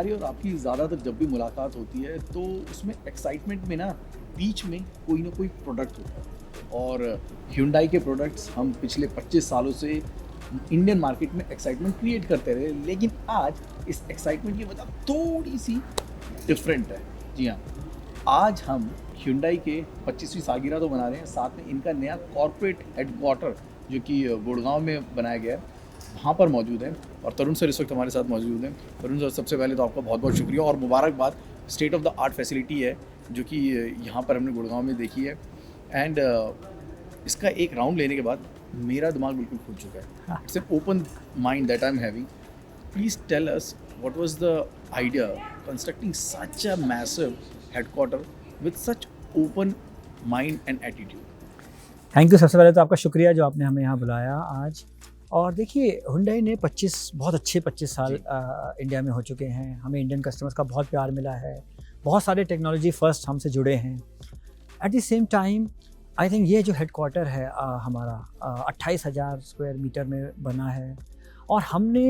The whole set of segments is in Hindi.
हमारी और आपकी ज़्यादातर जब भी मुलाकात होती है तो उसमें एक्साइटमेंट में ना बीच में कोई ना कोई प्रोडक्ट होता है। और Hyundai के प्रोडक्ट्स हम पिछले 25 सालों से इंडियन मार्केट में एक्साइटमेंट क्रिएट करते रहे, लेकिन आज इस एक्साइटमेंट की वजह थोड़ी सी डिफरेंट है। जी हाँ, आज हम Hyundai के 25वीं सालगिरह तो मना रहे हैं, साथ में इनका नया कॉर्पोरेट हेडक्वार्टर जो कि गुड़गांव में बनाया गया है वहाँ पर मौजूद हैं। और तरुण सर इस वक्त हमारे साथ मौजूद हैं। तरुण सर, सबसे पहले तो आपका बहुत बहुत शुक्रिया और मुबारकबाद। State of the art facility है जो कि यहाँ पर हमने गुड़गांव में देखी है। एंड इसका एक राउंड लेने के बाद मेरा दिमाग बिल्कुल खुल चुका है। It's an open mind that I am having. Please tell us what was the idea constructing such a massive headquarter with such open mind and attitude. Thank you. सबसे पहले तो आपका शुक्रिया जो आपने हमें यहाँ बुलाया आज। और देखिए, Hyundai ने 25 साल इंडिया में हो चुके हैं। हमें इंडियन कस्टमर्स का बहुत प्यार मिला है, बहुत सारे टेक्नोलॉजी फर्स्ट हमसे जुड़े हैं। Eight the same time I think ये जो हेडक्वार्टर है हमारा 28,000 स्क्वायर मीटर में बना है और हमने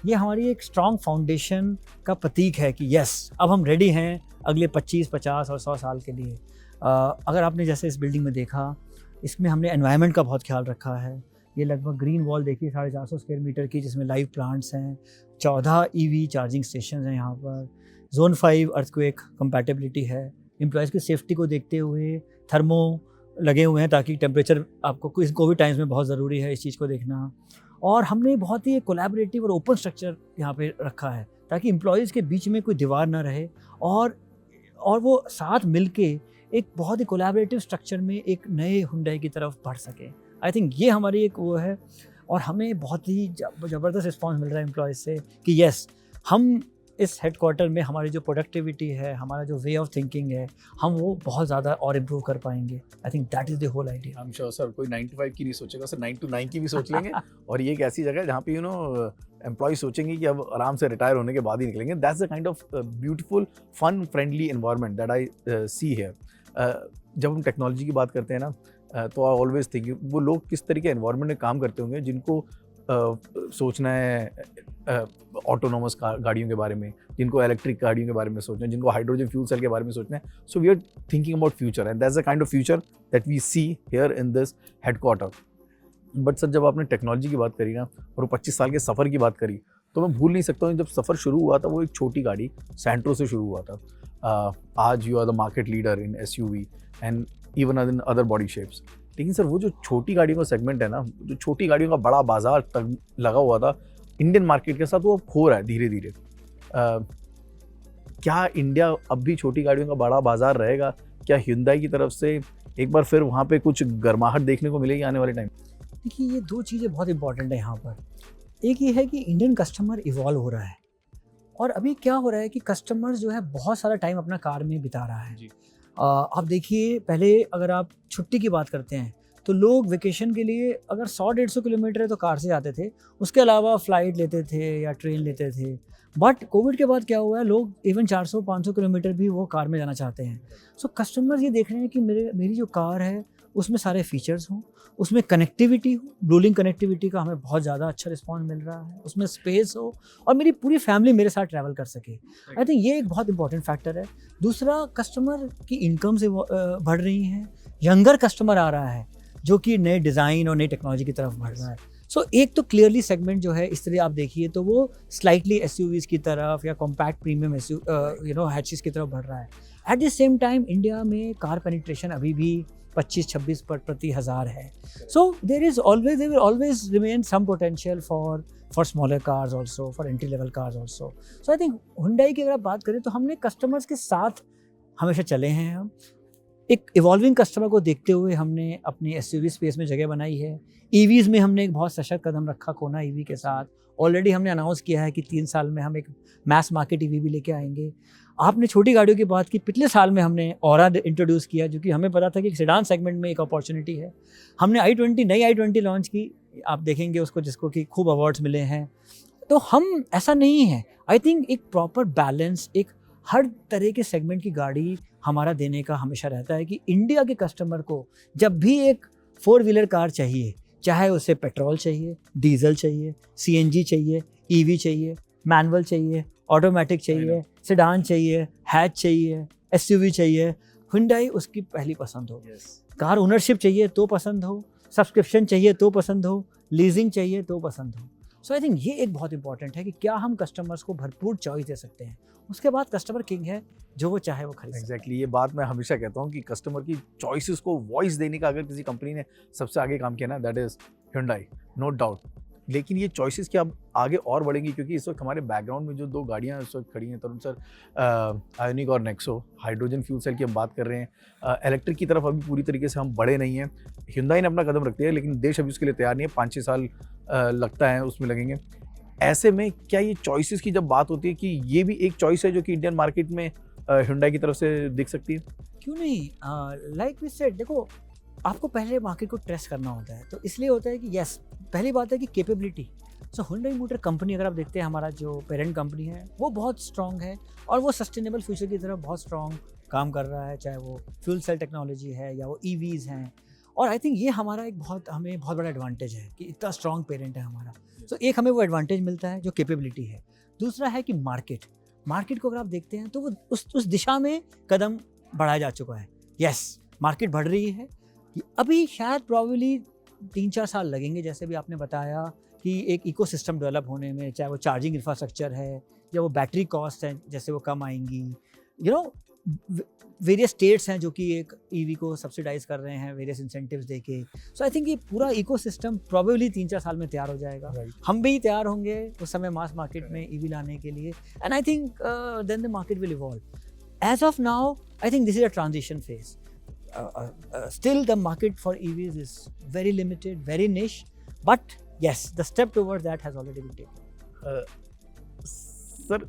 ये हमारी एक स्ट्रॉन्ग फाउंडेशन का प्रतीक है कि यस, अब हम रेडी हैं अगले 25, 50 और 100 साल के लिए। अगर आपने जैसे इस बिल्डिंग में देखा, इसमें हमने एनवायरनमेंट का बहुत ख्याल रखा है। ये लगभग ग्रीन वॉल देखिए 450 स्क्वायर मीटर की, जिसमें लाइव प्लांट्स हैं, 14 EV चार्जिंग स्टेशन हैं यहाँ पर, जोन 5 अर्थक्वेक कंपैटिबिलिटी है। एम्प्लॉयज़ की सेफ्टी को देखते हुए थर्मो लगे हुए हैं ताकि टेम्परेचर आपको कोविड टाइम्स में बहुत ज़रूरी है इस चीज़ को देखना। और हमने बहुत ही कोलैबोरेटिव और ओपन स्ट्रक्चर यहाँ पे रखा है ताकि एम्प्लॉयज़ के बीच में कोई दीवार ना रहे और वो साथ मिल के एक बहुत ही कोलैबोरेटिव स्ट्रक्चर में एक नए Hyundai की तरफ बढ़ सके। आई थिंक ये हमारी एक वो है और हमें बहुत ही ज़बरदस्त रिस्पांस मिल रहा है एम्प्लॉयज़ से कि यस, हम इस हेडक्वार्टर में हमारी जो प्रोडक्टिविटी है, हमारा जो वे ऑफ थिंकिंग है, हम वो बहुत ज़्यादा और इम्प्रूव कर पाएंगे। I think that is the whole idea. I am sure sir, कोई 9 to 5 की नहीं सोचेगा सर, 9 to 9 की भी सोच लेंगे। और ये एक ऐसी जगह है जहाँ पे एम्प्लॉय सोचेंगे कि अब आराम से रिटायर होने के बाद ही निकलेंगे। That's the kind of beautiful fun friendly environment that I see here. जब हम टेक्नोलॉजी की बात करते हैं ना, तो आई ऑलवेज थिंक वो लोग किस तरीके एनवायरनमेंट में काम करते होंगे जिनको सोचना है ऑटोनोमस गाड़ियों के बारे में, जिनको इलेक्ट्रिक गाड़ियों के बारे में सोचना है, जिनको हाइड्रोजन फ्यूल सेल के बारे में सोचना है। So we are thinking about future and that's the kind of future that we see here in this headquarter. But sir, जब आपने टेक्नोलॉजी की बात करी ना और वो 25 साल के सफ़र की बात करी, तो मैं भूल नहीं सकता हूँ जब सफ़र शुरू हुआ था वो एक छोटी गाड़ी सेंट्रो से शुरू हुआ था। आज you are the market leader in SUV and even in other body shapes. लेकिन सर, वो जो छोटी गाड़ियों का सेगमेंट है ना, जो छोटी गाड़ियों का बड़ा बाजार तक लगा हुआ था इंडियन मार्केट के साथ, वो अब खो रहा है धीरे धीरे। क्या इंडिया अब भी छोटी गाड़ियों का बड़ा बाजार रहेगा? क्या Hyundai की तरफ से एक बार फिर वहाँ पे कुछ गर्माहट देखने को मिलेगी आने वाले टाइम? देखिए, ये दो चीज़ें बहुत इंपॉर्टेंट है यहाँ पर। एक ये है कि इंडियन कस्टमर इवॉल्व हो रहा है और अभी क्या हो रहा है कि कस्टमर जो है बहुत सारा टाइम अपना कार में बिता रहा है। आप देखिए, पहले अगर आप छुट्टी की बात करते हैं तो लोग वेकेशन के लिए अगर 100-150 किलोमीटर है तो कार से जाते थे, उसके अलावा फ़्लाइट लेते थे या ट्रेन लेते थे। बट कोविड के बाद क्या हुआ है, लोग इवन 400-500 किलोमीटर भी वो कार में जाना चाहते हैं। सो कस्टमर्स ये देख रहे हैं कि मेरी जो कार है उसमें सारे फीचर्स हों, उसमें कनेक्टिविटी हो, ब्लूलिंक कनेक्टिविटी का हमें बहुत ज़्यादा अच्छा रिस्पॉन्स मिल रहा है, उसमें स्पेस हो और मेरी पूरी फैमिली मेरे साथ ट्रैवल कर सके। आई थिंक ये एक बहुत इंपॉर्टेंट फैक्टर है। दूसरा, कस्टमर की इनकम से बढ़ रही हैं, यंगर कस्टमर आ रहा है जो कि नए डिज़ाइन और नई टेक्नोलॉजी की तरफ बढ़ रहा है। सो एक तो क्लियरली सेगमेंट जो है इस तरह आप देखिए तो वो स्लाइटली SUVs की तरफ या कॉम्पैक्ट प्रीमियम हैचेस की तरफ बढ़ रहा है। At the same time India में कार पेनिट्रेशन अभी भी 25-26 प्रति हज़ार है। So there will always remain some potential for smaller cars also, for entry level cars also. So I think Hyundai की अगर आप बात करें तो हमने कस्टमर्स के साथ हमेशा चले हैं। हम एक इवॉल्विंग कस्टमर को देखते हुए हमने अपनी SUV स्पेस में जगह बनाई है। EVs में हमने एक बहुत सशक्त कदम रखा कोना EV के साथ। ऑलरेडी हमने अनाउंस किया है कि 3 साल में हम एक मैस मार्केट EV भी लेके आएंगे। आपने छोटी गाड़ियों की बात की, पिछले साल में हमने औरा इंट्रोड्यूस किया जो कि हमें पता था कि सेडान सेगमेंट में एक अपॉर्चुनिटी है। हमने नई i20 लॉन्च की, आप देखेंगे उसको, जिसको कि खूब अवार्ड्स मिले हैं। तो हम ऐसा नहीं है, आई थिंक एक प्रॉपर बैलेंस, एक हर तरह के सेगमेंट की गाड़ी हमारा देने का हमेशा रहता है कि इंडिया के कस्टमर को जब भी एक 4 व्हीलर कार चाहिए, चाहे उसे पेट्रोल चाहिए, डीजल चाहिए, CNG चाहिए, EV चाहिए, मैनुअल चाहिए, ऑटोमेटिक चाहिए, सेडान चाहिए, हैच चाहिए, एसयूवी चाहिए, Hyundai उसकी पहली पसंद हो। कार ओनरशिप चाहिए तो पसंद हो, सब्सक्रिप्शन चाहिए तो पसंद हो, लीजिंग चाहिए तो पसंद हो। सो आई थिंक ये एक बहुत इंपॉर्टेंट है कि क्या हम कस्टमर्स को भरपूर चॉइस दे सकते हैं। उसके बाद कस्टमर किंग है, जो वो चाहे वो खरीद सकता है। एग्जैक्टली, ये बात मैं हमेशा कहता हूँ कि कस्टमर की चॉइसेस को वॉइस देने का अगर किसी कंपनी ने सबसे आगे काम किया ना, that is Hyundai, no doubt. लेकिन ये चॉइसेस क्या अब आगे और बढ़ेंगी, क्योंकि इस वक्त हमारे बैकग्राउंड में जो दो गाड़ियाँ इस वक्त खड़ी हैं तरुण सर, आयोनिक और नेक्सो, हाइड्रोजन फ्यूल सेल की हम बात कर रहे हैं। इलेक्ट्रिक की तरफ अभी पूरी तरीके से हम बढ़े नहीं हैं। Hyundai ने अपना कदम रखते हैं, लेकिन देश अभी उसके लिए तैयार नहीं है। 5-6 साल लगता है उसमें लगेंगे। ऐसे में क्या ये चॉइसेस की जब बात होती है कि ये भी एक चॉइस है जो कि इंडियन मार्केट में Hyundai की तरफ से दिख सकती है? क्यों नहीं, लाइक वी सेड, देखो आपको पहले मार्केट को टेस्ट करना होता है, तो इसलिए होता है कि यस, पहली बात है कि कैपेबिलिटी। सो Hyundai मोटर कंपनी अगर आप देखते हैं, हमारा जो पेरेंट कंपनी है वो बहुत स्ट्रॉन्ग है और वो सस्टेनेबल फ्यूचर की तरफ बहुत स्ट्रॉन्ग काम कर रहा है, चाहे वो फ्यूल सेल टेक्नोलॉजी है या वो EVs हैं। और आई थिंक ये हमारा एक हमें बहुत बड़ा एडवांटेज है कि इतना स्ट्रॉन्ग पेरेंट है हमारा। सो एक हमें वो एडवांटेज मिलता है जो कैपेबिलिटी है। दूसरा है कि मार्केट को अगर आप देखते हैं तो वो उस दिशा में कदम बढ़ाया जा चुका है। यस, मार्केट बढ़ रही है। अभी शायद प्रॉब्ली 3-4 साल लगेंगे, जैसे भी आपने बताया, कि एक इकोसिस्टम डेवलप होने में, चाहे वो चार्जिंग इंफ्रास्ट्रक्चर है या वो बैटरी कॉस्ट है, जैसे वो कम आएंगी। वेरियस स्टेट्स हैं जो कि एक EV को सब्सिडाइज कर रहे हैं वेरियस इंसेंटिव्स देके। सो आई थिंक ये पूरा इकोसिस्टम प्रॉबेबली 3-4 साल में तैयार हो जाएगा। हम भी तैयार होंगे उस समय मास मार्केट में EV लाने के लिए, and I think then the market will evolve. As of now I think this is a transition phase. Still the market for EVs is very limited, very niche, but yes, the step towards that has already been taken. Sir,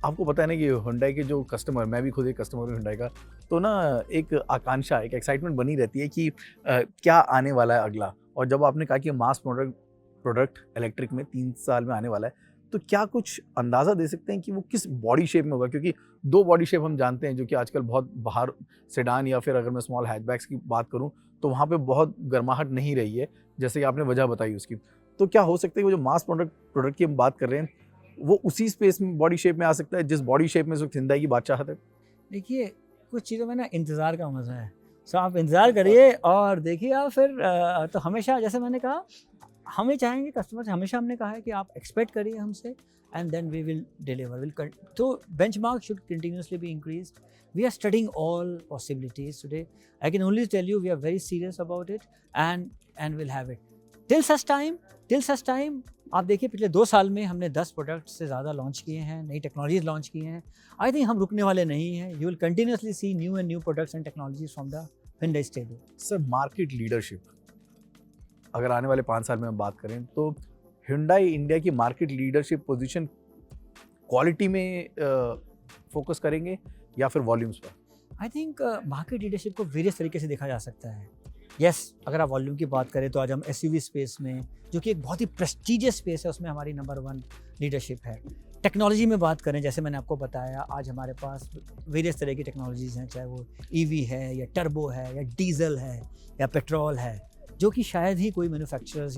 आपको पता है ना कि Hyundai के जो कस्टमर, मैं भी खुद एक कस्टमर हूँ Hyundai का, तो ना एक आकांक्षा, एक एक्साइटमेंट बनी रहती है कि क्या आने वाला है अगला। और जब आपने कहा कि मास प्रोडक्ट इलेक्ट्रिक में 3 साल में आने वाला है, तो क्या कुछ अंदाज़ा दे सकते हैं कि वो किस बॉडी शेप में होगा? क्योंकि 2 बॉडी शेप हम जानते हैं जो कि आजकल बहुत बाहर, सेडान या फिर अगर मैं स्मॉल हैचबैक्स की बात करूं तो वहाँ पे बहुत गर्माहट नहीं रही है, जैसे कि आपने वजह बताई उसकी। तो क्या हो सकता है कि वो जो मास प्रोडक्ट की हम बात कर रहे हैं वो उसी स्पेस में, बॉडी शेप में आ सकता है जिस बॉडी शेप में इस वक्त Hyundai की बादशाहत है? देखिए, कुछ चीज़ों में ना इंतज़ार का मज़ा है। सो आप इंतज़ार करिए और देखिए आप फिर तो हमेशा, जैसे मैंने कहा, हमें चाहेंगे कस्टमर से, हमेशा हमने कहा है कि आप एक्सपेक्ट करिए हमसे, and then we will deliver. तो benchmark should continuously be increased. We are studying all possibilities today. I can only tell you we are very serious about it, and will have it till such time. आप देखिए, पिछले 2 साल में हमने 10 प्रोडक्ट से ज़्यादा लॉन्च किए हैं, नई टेक्नोलॉजीज लॉन्च किए हैं। आई थिंक हम रुकने वाले नहीं हैं। You will continuously see new products and technologies from the Hyundai stable. Sir, market leadership अगर आने वाले 5 साल में हम बात करें तो Hyundai इंडिया की मार्केट लीडरशिप पोजीशन क्वालिटी में फोकस करेंगे या फिर वॉल्यूम्स पर? आई थिंक मार्केट लीडरशिप को वेरियस तरीके से देखा जा सकता है। यस, अगर आप वॉल्यूम की बात करें तो आज हम SUV स्पेस में, जो कि एक बहुत ही प्रेस्टीजियस स्पेस है, उसमें हमारी नंबर 1 लीडरशिप है। टेक्नोलॉजी में बात करें, जैसे मैंने आपको बताया, आज हमारे पास वेरियस तरह की टेक्नोलॉजीज़ हैं, चाहे वो EV है या टर्बो है या डीजल है या पेट्रोल है, जो कि शायद ही कोई मैन्युफैक्चरर्स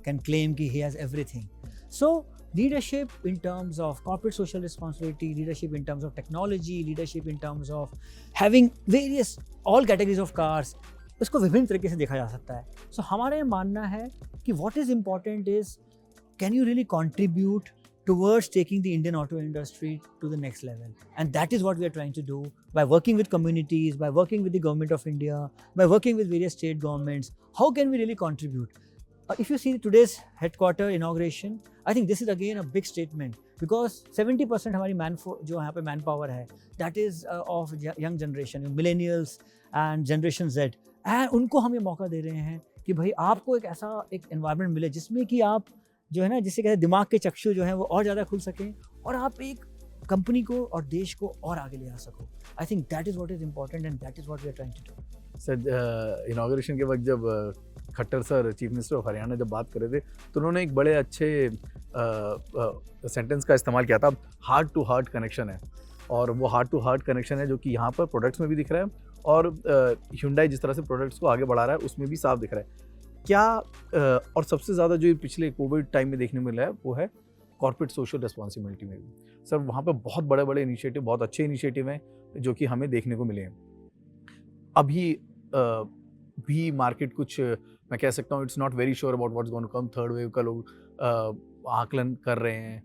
कैन क्लेम कि he has everything. So leadership in terms of corporate social responsibility, leadership in terms of technology, leadership in terms of having various all categories of cars, इसको विभिन्न तरीके से देखा जा सकता है। सो हमारा ये मानना है कि what is important is, can you really contribute towards taking the Indian auto industry to the next level? And that is what we are trying to do by working with communities, by working with the government of India, by working with various state governments. How can we really contribute? If you see today's headquarter inauguration, I think this is again a big statement, because 70% हमारी जो यहाँ पे मैन पावर है, that is of young generation, millennials and generation Z, and उनको हम ये मौका दे रहे हैं कि भाई आपको एक ऐसा एक environment मिले जिसमें कि आप जो है ना, जिसे कहते हैं दिमाग के चक्षु जो हैं वो और ज़्यादा खुल सकें और आप एक कंपनी को और देश को और आगे ले आ सको। I think that is what is important and that is what we are trying to do. Sir, inauguration के वक्त जब Khattar sir chief minister of Haryana जब बात कर रहे थे तो उन्होंने एक बड़े अच्छे सेंटेंस का इस्तेमाल किया था, हार्ट टू हार्ट कनेक्शन है। और वो हार्ट टू हार्ट कनेक्शन है जो कि यहाँ पर प्रोडक्ट्स में भी दिख रहा है और Hyundai जिस तरह से प्रोडक्ट्स को आगे बढ़ा रहा है उसमें भी साफ दिख रहा है। क्या और सबसे ज़्यादा जो पिछले कोविड टाइम में देखने को मिला है वो है कॉर्पोरेट सोशल रिस्पॉन्सिबिलिटी में भी सर वहाँ पे बहुत बड़े बड़े इनिशिएटिव, बहुत अच्छे इनिशिएटिव हैं जो कि हमें देखने को मिले हैं। अभी भी मार्केट कुछ मैं कह सकता हूँ it's not very sure about what's going to come, third wave का लोग आकलन कर रहे हैं।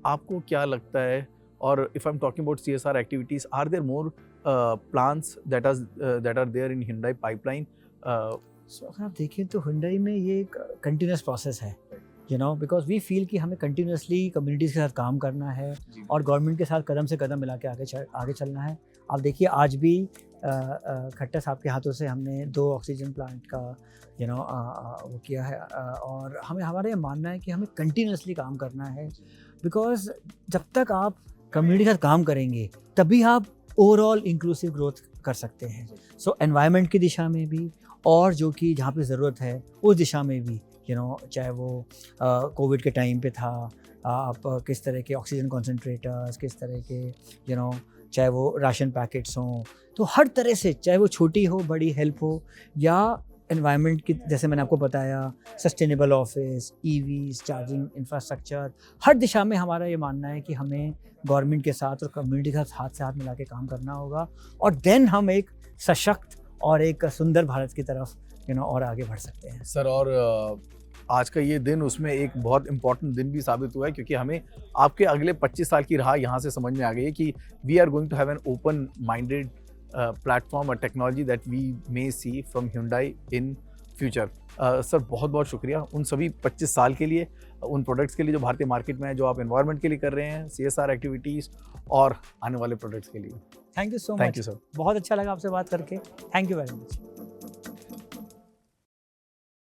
आपको क्या लगता है? और if I am talking about CSR activities, are there more plans that are there in Hyundai pipeline? So अगर आप देखें तो Hyundai में ये एक कंटिन्यूस प्रोसेस है, you know, because we feel कि हमें कंटिन्यूसली कम्युनिटीज़ के साथ काम करना है और गवर्नमेंट के साथ कदम से कदम मिला के आगे चलना है। आप देखिए आज भी खट्टर साहब के हाथों से हमने 2 ऑक्सीजन प्लांट का वो किया है, और हमारा ये मानना है कि हमें कंटिन्यूसली काम करना है, बिकॉज जब तक आप कम्युनिटी के साथ काम करेंगे तभी आप ओवरऑल इंक्लूसिव ग्रोथ कर सकते हैं। सो एनवायरनमेंट की दिशा में भी, और जो कि जहाँ पे ज़रूरत है उस दिशा में भी, चाहे वो कोविड के टाइम पे था, आप किस तरह के ऑक्सीजन कॉन्सेंट्रेटर्स, किस तरह के चाहे वो राशन पैकेट्स हों, तो हर तरह से, चाहे वो छोटी हो बड़ी हेल्प हो, या एनवायरनमेंट की, जैसे मैंने आपको बताया, sustainable office, EVs, charging infrastructure, हर दिशा में हमारा ये मानना है कि हमें गवर्नमेंट के साथ और कम्युनिटी के साथ हाथ से हाथ मिला के काम करना होगा, और देन हम एक सशक्त और एक सुंदर भारत की तरफ और आगे बढ़ सकते हैं सर। और आज का ये दिन उसमें एक बहुत इंपॉर्टेंट दिन भी साबित हुआ है, क्योंकि हमें आपके अगले 25 साल की राह यहाँ से समझ में आ गई है कि we are going to have an open minded platform और technology that we may see from Hyundai in future. Sir बहुत बहुत शुक्रिया उन सभी 25 साल के लिए, उन प्रोडक्ट्स के लिए जो भारतीय मार्केट में है, जो आप एनवायरनमेंट के लिए कर रहे हैं, CSR एक्टिविटीज़ और आने वाले प्रोडक्ट्स के लिए। Thank you so much. Thank you sir. बहुत अच्छा लगा आपसे बात करके। Thank you very much.